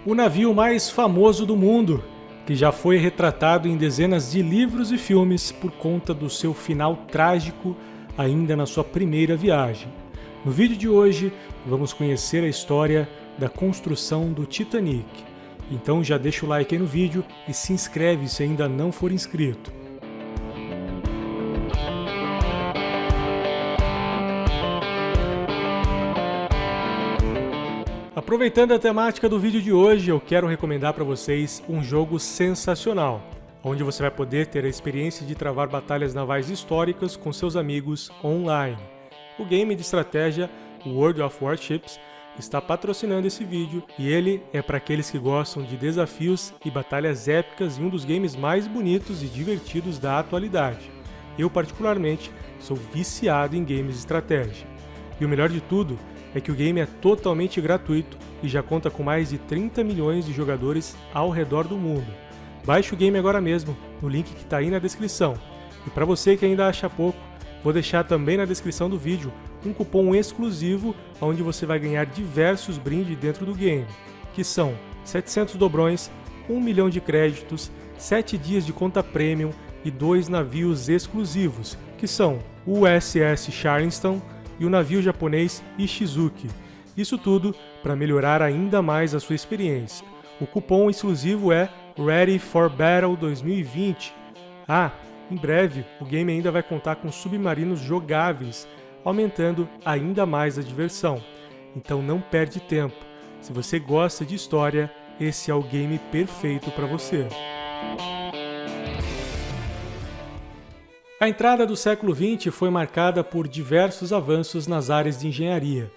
O navio mais famoso do mundo, que já foi retratado em dezenas de livros e filmes por conta do seu final trágico ainda na sua primeira viagem. No vídeo de hoje, vamos conhecer a história da construção do Titanic. Então já deixa o like aí no vídeo e se inscreve se ainda não for inscrito. Aproveitando a temática do vídeo de hoje, eu quero recomendar para vocês um jogo sensacional, onde você vai poder ter a experiência de travar batalhas navais históricas com seus amigos online. O game de estratégia World of Warships está patrocinando esse vídeo e ele é para aqueles que gostam de desafios e batalhas épicas e um dos games mais bonitos e divertidos da atualidade. Eu particularmente sou viciado em games de estratégia. E o melhor de tudo é que o game é totalmente gratuito e já conta com mais de 30 milhões de jogadores ao redor do mundo. Baixe o game agora mesmo, no link que está aí na descrição. E para você que ainda acha pouco, vou deixar também na descrição do vídeo um cupom exclusivo onde você vai ganhar diversos brindes dentro do game, que são 700 dobrões, 1 milhão de créditos, 7 dias de conta premium e 2 navios exclusivos, que são o USS Charleston e o navio japonês Ishizuki. Isso tudo para melhorar ainda mais a sua experiência. O cupom exclusivo é Ready for Battle 2020. Em breve o game ainda vai contar com submarinos jogáveis, aumentando ainda mais a diversão. Então não perde tempo. Se você gosta de história, esse é o game perfeito para você. A entrada do século XX foi marcada por diversos avanços nas áreas de engenharia.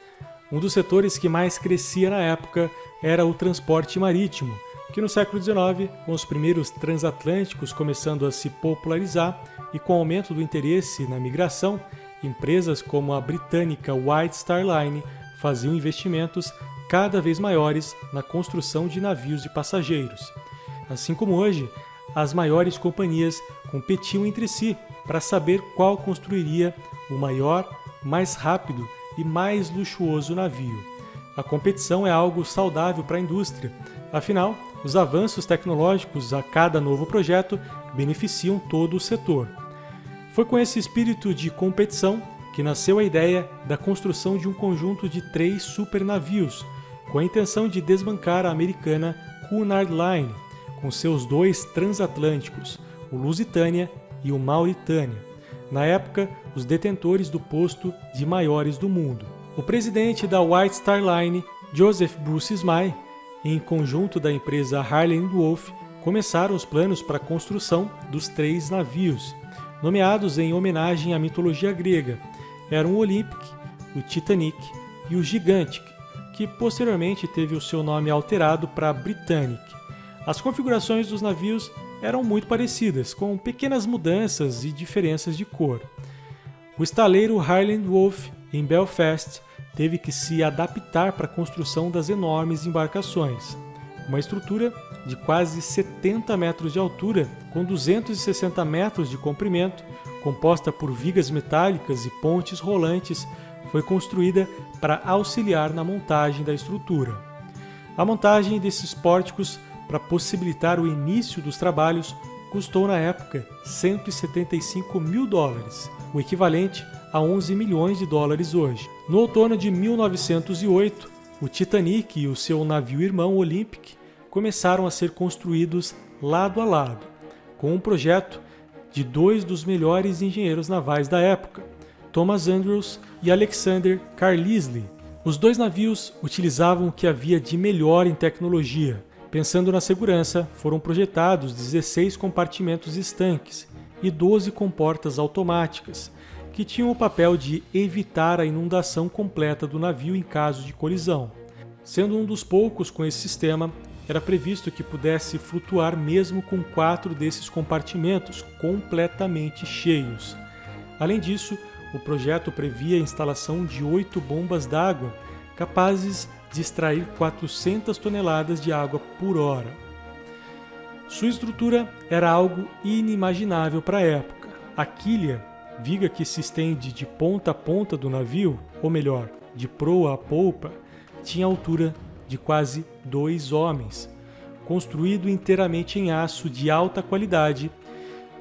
Um dos setores que mais crescia na época era o transporte marítimo, que no século XIX, com os primeiros transatlânticos começando a se popularizar e com o aumento do interesse na migração, empresas como a britânica White Star Line faziam investimentos cada vez maiores na construção de navios de passageiros. Assim como hoje, as maiores companhias competiam entre si para saber qual construiria o maior, mais rápido e mais luxuoso navio. A competição é algo saudável para a indústria, afinal, os avanços tecnológicos a cada novo projeto beneficiam todo o setor. Foi com esse espírito de competição que nasceu a ideia da construção de um conjunto de 3 supernavios, com a intenção de desbancar a americana Cunard Line, com seus 2 transatlânticos, o Lusitânia e o Mauritânia, na época os detentores do posto de maiores do mundo. O presidente da White Star Line, Joseph Bruce Smyth, em conjunto da empresa Harland Wolff, começaram os planos para a construção dos 3 navios, nomeados em homenagem à mitologia grega. Eram o Olympic, o Titanic e o Gigantic, que posteriormente teve o seu nome alterado para Britannic. As configurações dos navios eram muito parecidas, com pequenas mudanças e diferenças de cor. O estaleiro Harland Wolff, em Belfast, teve que se adaptar para a construção das enormes embarcações. Uma estrutura de quase 70 metros de altura, com 260 metros de comprimento, composta por vigas metálicas e pontes rolantes, foi construída para auxiliar na montagem da estrutura. A montagem desses pórticos, para possibilitar o início dos trabalhos, custou na época 175 mil dólares, o equivalente a 11 milhões de dólares hoje. No outono de 1908, o Titanic e o seu navio irmão Olympic começaram a ser construídos lado a lado, com um projeto de 2 dos melhores engenheiros navais da época, Thomas Andrews e Alexander Carlisle. Os 2 navios utilizavam o que havia de melhor em tecnologia. Pensando na segurança, foram projetados 16 compartimentos estanques e 12 comportas automáticas, que tinham o papel de evitar a inundação completa do navio em caso de colisão. Sendo um dos poucos com esse sistema, era previsto que pudesse flutuar mesmo com 4 desses compartimentos completamente cheios. Além disso, o projeto previa a instalação de 8 bombas d'água capazes de extrair 400 toneladas de água por hora. Sua estrutura era algo inimaginável para a época. A quilha, viga que se estende de ponta a ponta do navio, ou melhor, de proa a polpa, tinha altura de quase 2 homens. Construído inteiramente em aço de alta qualidade,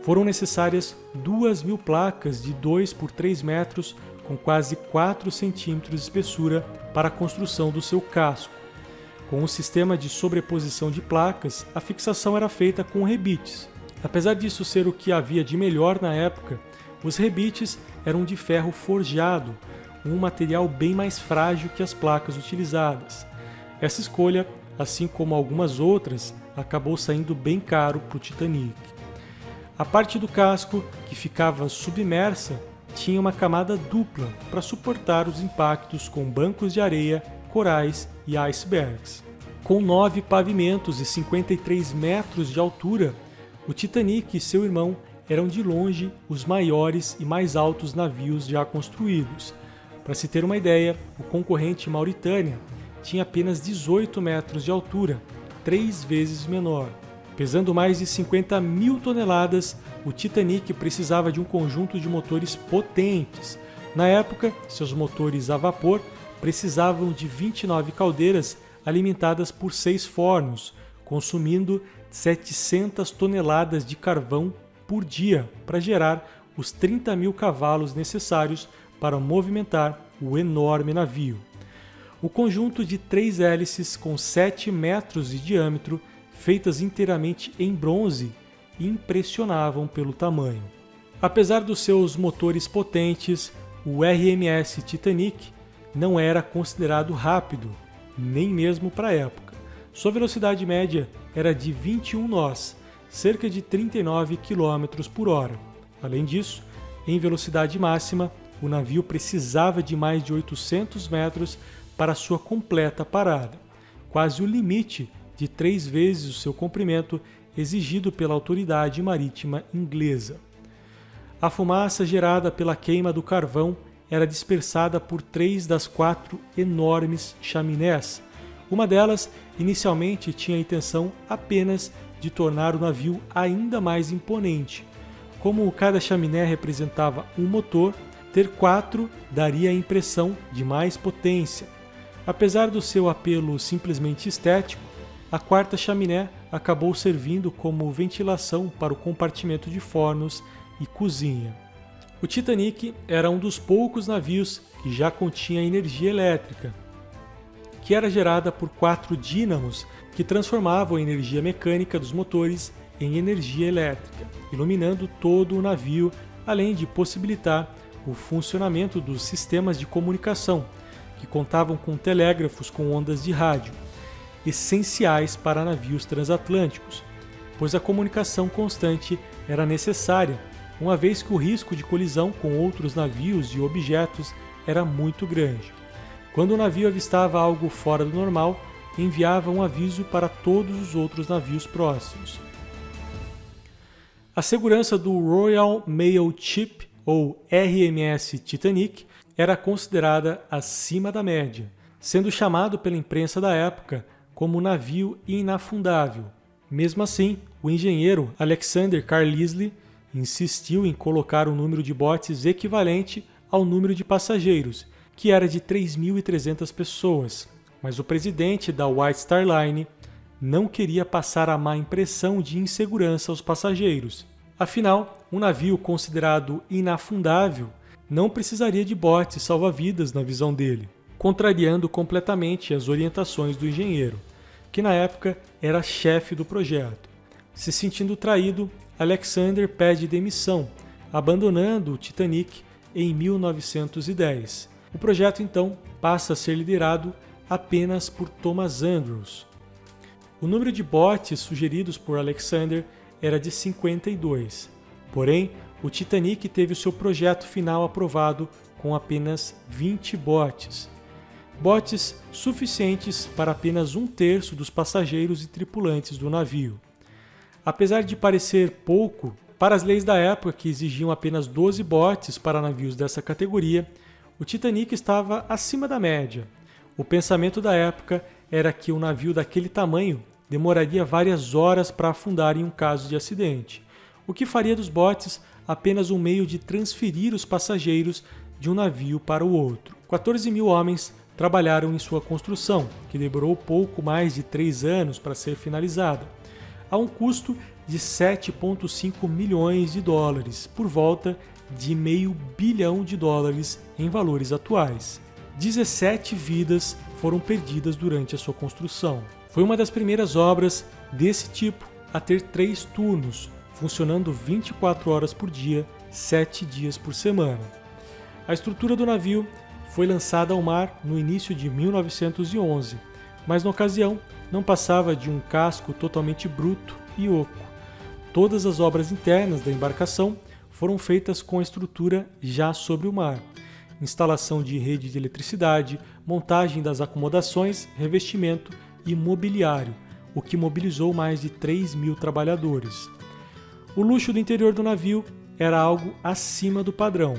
foram necessárias 2.000 placas de 2 por 3 metros com quase 4 centímetros de espessura para a construção do seu casco. Com um sistema de sobreposição de placas, a fixação era feita com rebites. Apesar disso ser o que havia de melhor na época, os rebites eram de ferro forjado, um material bem mais frágil que as placas utilizadas. Essa escolha, assim como algumas outras, acabou saindo bem caro para o Titanic. A parte do casco, que ficava submersa, tinha uma camada dupla para suportar os impactos com bancos de areia, corais e icebergs. Com 9 pavimentos e 53 metros de altura, o Titanic e seu irmão eram de longe os maiores e mais altos navios já construídos. Para se ter uma ideia, o concorrente Mauritânia tinha apenas 18 metros de altura, 3 vezes menor. Pesando mais de 50.000 toneladas, o Titanic precisava de um conjunto de motores potentes. Na época, seus motores a vapor precisavam de 29 caldeiras alimentadas por 6 fornos, consumindo 700 toneladas de carvão por dia para gerar os 30.000 cavalos necessários para movimentar o enorme navio. O conjunto de 3 hélices com 7 metros de diâmetro, feitas inteiramente em bronze, impressionavam pelo tamanho. Apesar dos seus motores potentes, o RMS Titanic não era considerado rápido, nem mesmo para a época. Sua velocidade média era de 21 nós, cerca de 39 km por hora. Além disso, em velocidade máxima, o navio precisava de mais de 800 metros para sua completa parada, quase o limite de 3 vezes o seu comprimento exigido pela autoridade marítima inglesa. A fumaça gerada pela queima do carvão era dispersada por 3 das 4 enormes chaminés. Uma delas, inicialmente, tinha a intenção apenas de tornar o navio ainda mais imponente. Como cada chaminé representava um motor, ter 4 daria a impressão de mais potência. Apesar do seu apelo simplesmente estético, a 4ª chaminé acabou servindo como ventilação para o compartimento de fornos e cozinha. O Titanic era um dos poucos navios que já continha energia elétrica, que era gerada por 4 dínamos que transformavam a energia mecânica dos motores em energia elétrica, iluminando todo o navio, além de possibilitar o funcionamento dos sistemas de comunicação, que contavam com telégrafos com ondas de rádio, essenciais para navios transatlânticos, pois a comunicação constante era necessária, uma vez que o risco de colisão com outros navios e objetos era muito grande. Quando o navio avistava algo fora do normal, enviava um aviso para todos os outros navios próximos. A segurança do Royal Mail Ship, ou RMS Titanic, era considerada acima da média, sendo chamado pela imprensa da época como navio inafundável. Mesmo assim, o engenheiro Alexander Carlisle insistiu em colocar um número de botes equivalente ao número de passageiros, que era de 3.300 pessoas, mas o presidente da White Star Line não queria passar a má impressão de insegurança aos passageiros. Afinal, um navio considerado inafundável não precisaria de botes salva-vidas na visão dele, contrariando completamente as orientações do engenheiro, que na época era chefe do projeto. Se sentindo traído, Alexander pede demissão, abandonando o Titanic em 1910. O projeto então passa a ser liderado apenas por Thomas Andrews. O número de botes sugeridos por Alexander era de 52. Porém, o Titanic teve o seu projeto final aprovado com apenas 20 botes. Botes suficientes para apenas 1/3 dos passageiros e tripulantes do navio. Apesar de parecer pouco, para as leis da época que exigiam apenas 12 botes para navios dessa categoria, o Titanic estava acima da média. O pensamento da época era que um navio daquele tamanho demoraria várias horas para afundar em um caso de acidente, o que faria dos botes apenas um meio de transferir os passageiros de um navio para o outro. 14.000 homens trabalharam em sua construção, que demorou pouco mais de 3 anos para ser finalizada, a um custo de 7,5 milhões de dólares, por volta de $500 milhão em valores atuais. 17 vidas foram perdidas durante a sua construção. Foi uma das primeiras obras desse tipo a ter 3 turnos, funcionando 24 horas por dia, 7 dias por semana. A estrutura do navio foi lançada ao mar no início de 1911, mas na ocasião não passava de um casco totalmente bruto e oco. Todas as obras internas da embarcação foram feitas com a estrutura já sobre o mar. Instalação de rede de eletricidade, montagem das acomodações, revestimento e mobiliário, o que mobilizou mais de 3.000 trabalhadores. O luxo do interior do navio era algo acima do padrão,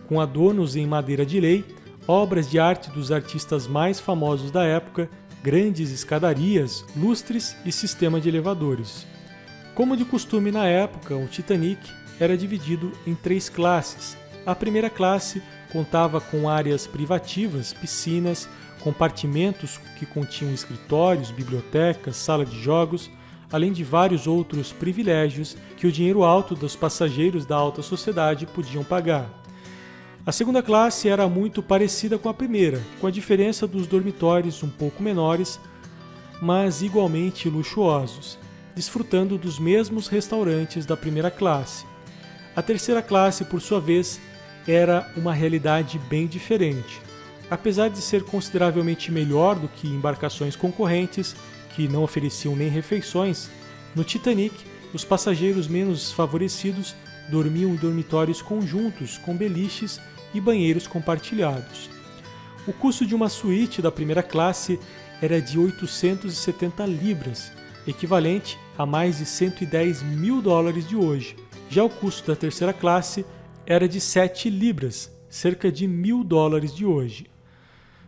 com adornos em madeira de lei, obras de arte dos artistas mais famosos da época, grandes escadarias, lustres e sistema de elevadores. Como de costume na época, o Titanic era dividido em 3 classes. A primeira classe contava com áreas privativas, piscinas, compartimentos que continham escritórios, bibliotecas, sala de jogos, além de vários outros privilégios que o dinheiro alto dos passageiros da alta sociedade podiam pagar. A segunda classe era muito parecida com a primeira, com a diferença dos dormitórios um pouco menores, mas igualmente luxuosos, desfrutando dos mesmos restaurantes da primeira classe. A terceira classe, por sua vez, era uma realidade bem diferente. Apesar de ser consideravelmente melhor do que embarcações concorrentes, que não ofereciam nem refeições, no Titanic, os passageiros menos favorecidos dormiam em dormitórios conjuntos com beliches e banheiros compartilhados. O custo de uma suíte da primeira classe era de 870 libras, equivalente a mais de 110 mil dólares de hoje. Já o custo da terceira classe era de 7 libras, cerca de 1.000 dólares de hoje.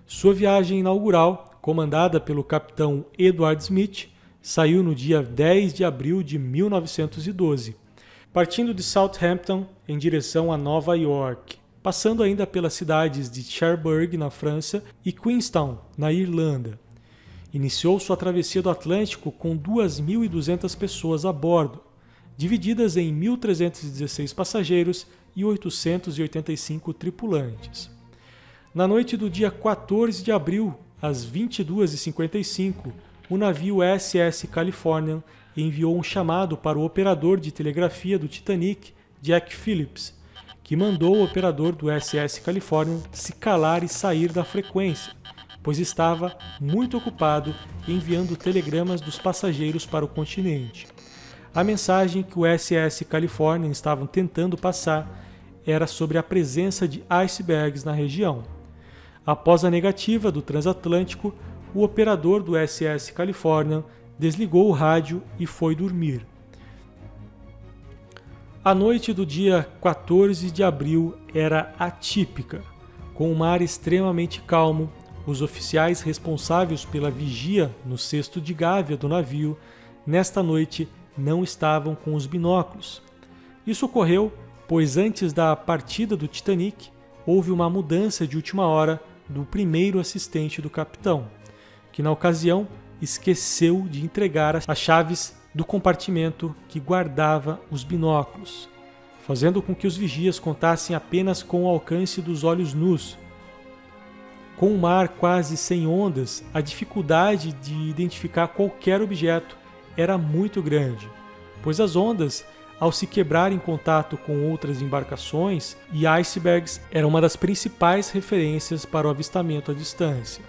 Sua viagem inaugural, comandada pelo capitão Edward Smith, saiu no dia 10 de abril de 1912, partindo de Southampton em direção a Nova York, passando ainda pelas cidades de Cherbourg, na França, e Queenstown, na Irlanda. Iniciou sua travessia do Atlântico com 2.200 pessoas a bordo, divididas em 1.316 passageiros e 885 tripulantes. Na noite do dia 14 de abril, às 22h55, o navio SS Californian enviou um chamado para o operador de telegrafia do Titanic, Jack Phillips, que mandou o operador do SS Californian se calar e sair da frequência, pois estava muito ocupado enviando telegramas dos passageiros para o continente. A mensagem que o SS Californian estava tentando passar era sobre a presença de icebergs na região. Após a negativa do transatlântico, o operador do SS Californian desligou o rádio e foi dormir. A noite do dia 14 de abril era atípica. Com o mar extremamente calmo, os oficiais responsáveis pela vigia no cesto de gávea do navio, nesta noite não estavam com os binóculos. Isso ocorreu pois antes da partida do Titanic, houve uma mudança de última hora do primeiro assistente do capitão, que na ocasião esqueceu de entregar as chaves do compartimento que guardava os binóculos, fazendo com que os vigias contassem apenas com o alcance dos olhos nus. Com o mar quase sem ondas, a dificuldade de identificar qualquer objeto era muito grande, pois as ondas, ao se quebrar em contato com outras embarcações e icebergs, era uma das principais referências para o avistamento à distância.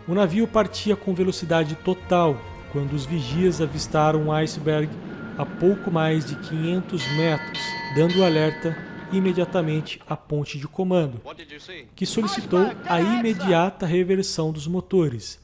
O navio partia com velocidade total quando os vigias avistaram um iceberg a pouco mais de 500 metros, dando o alerta imediatamente à ponte de comando, que solicitou a imediata reversão dos motores.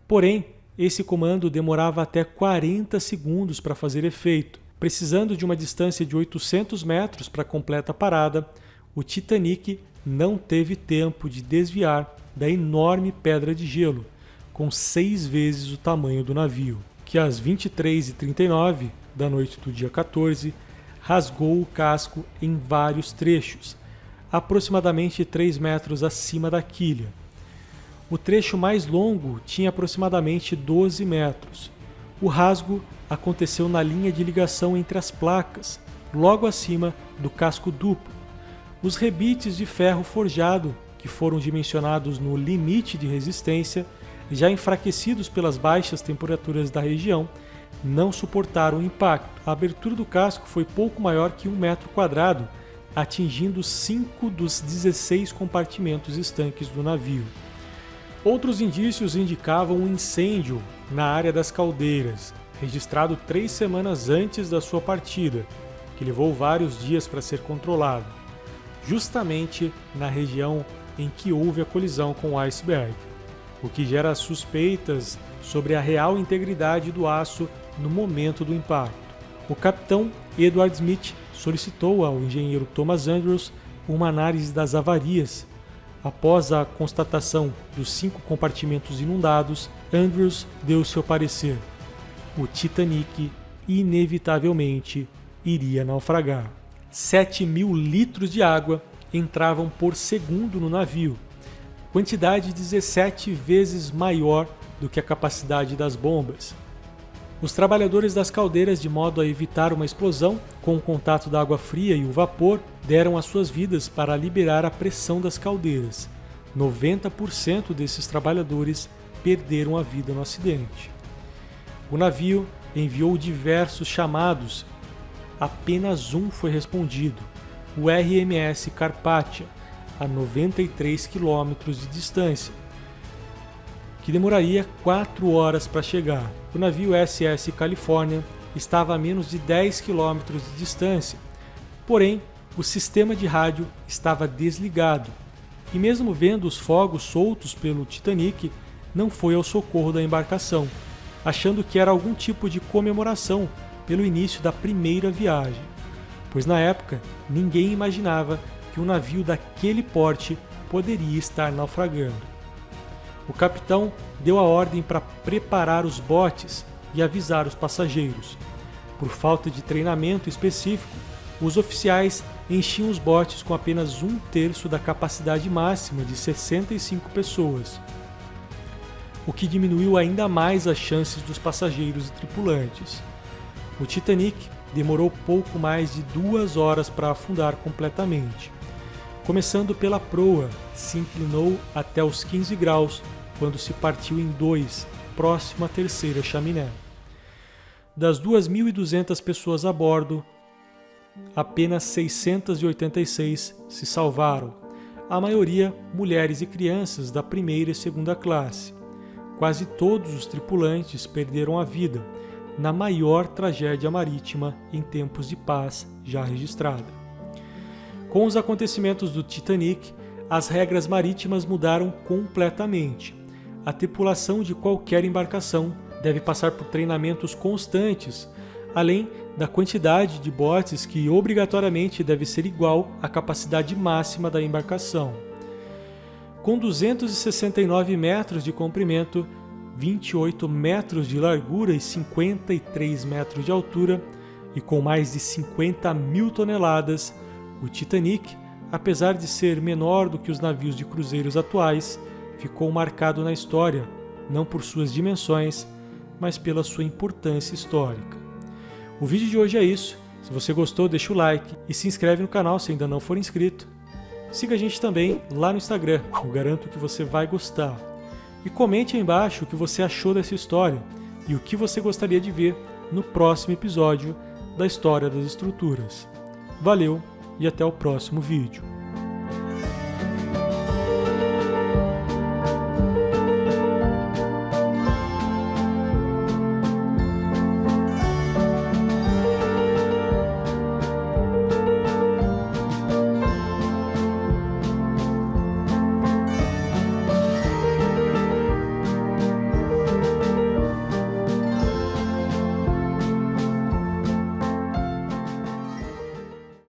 Porém, esse comando demorava até 40 segundos para fazer efeito. Precisando de uma distância de 800 metros para a completa parada, o Titanic não teve tempo de desviar da enorme pedra de gelo, com 6 vezes o tamanho do navio, que às 23h39 da noite do dia 14, rasgou o casco em vários trechos, aproximadamente 3 metros acima da quilha. O trecho mais longo tinha aproximadamente 12 metros. O rasgo aconteceu na linha de ligação entre as placas, logo acima do casco duplo. Os rebites de ferro forjado, que foram dimensionados no limite de resistência, já enfraquecidos pelas baixas temperaturas da região, não suportaram o impacto. A abertura do casco foi pouco maior que 1 metro quadrado, atingindo 5 dos 16 compartimentos estanques do navio. Outros indícios indicavam um incêndio na área das caldeiras, registrado 3 semanas antes da sua partida, que levou vários dias para ser controlado, justamente na região em que houve a colisão com o iceberg, o que gera suspeitas sobre a real integridade do aço no momento do impacto. O capitão Edward Smith solicitou ao engenheiro Thomas Andrews uma análise das avarias. Após a constatação dos 5 compartimentos inundados, Andrews deu seu parecer. O Titanic inevitavelmente iria naufragar. 7.000 litros de água entravam por segundo no navio, quantidade 17 vezes maior do que a capacidade das bombas. Os trabalhadores das caldeiras, de modo a evitar uma explosão, com o contato da água fria e o vapor, deram as suas vidas para liberar a pressão das caldeiras. 90% desses trabalhadores perderam a vida no acidente. O navio enviou diversos chamados. Apenas um foi respondido, o RMS Carpathia, a 93 quilômetros de distância, que demoraria 4 horas para chegar. O navio SS California estava a menos de 10 quilômetros de distância, porém o sistema de rádio estava desligado e, mesmo vendo os fogos soltos pelo Titanic, não foi ao socorro da embarcação, achando que era algum tipo de comemoração pelo início da primeira viagem, pois na época ninguém imaginava que um navio daquele porte poderia estar naufragando. O capitão deu a ordem para preparar os botes e avisar os passageiros. Por falta de treinamento específico, os oficiais enchiam os botes com apenas 1/3 da capacidade máxima de 65 pessoas, o que diminuiu ainda mais as chances dos passageiros e tripulantes. O Titanic demorou pouco mais de 2 horas para afundar completamente. Começando pela proa, se inclinou até os 15 graus, quando se partiu em 2, próximo à terceira chaminé. Das 2.200 pessoas a bordo, apenas 686 se salvaram, a maioria mulheres e crianças da primeira e segunda classe. Quase todos os tripulantes perderam a vida na maior tragédia marítima em tempos de paz já registrada. Com os acontecimentos do Titanic, as regras marítimas mudaram completamente. A tripulação de qualquer embarcação deve passar por treinamentos constantes, além da quantidade de botes que obrigatoriamente deve ser igual à capacidade máxima da embarcação. Com 269 metros de comprimento, 28 metros de largura e 53 metros de altura, e com mais de 50.000 toneladas, o Titanic, apesar de ser menor do que os navios de cruzeiros atuais, ficou marcado na história, não por suas dimensões, mas pela sua importância histórica. O vídeo de hoje é isso. Se você gostou, deixa o like e se inscreve no canal se ainda não for inscrito. Siga a gente também lá no Instagram, eu garanto que você vai gostar. E comente aí embaixo o que você achou dessa história e o que você gostaria de ver no próximo episódio da História das Estruturas. Valeu e até o próximo vídeo.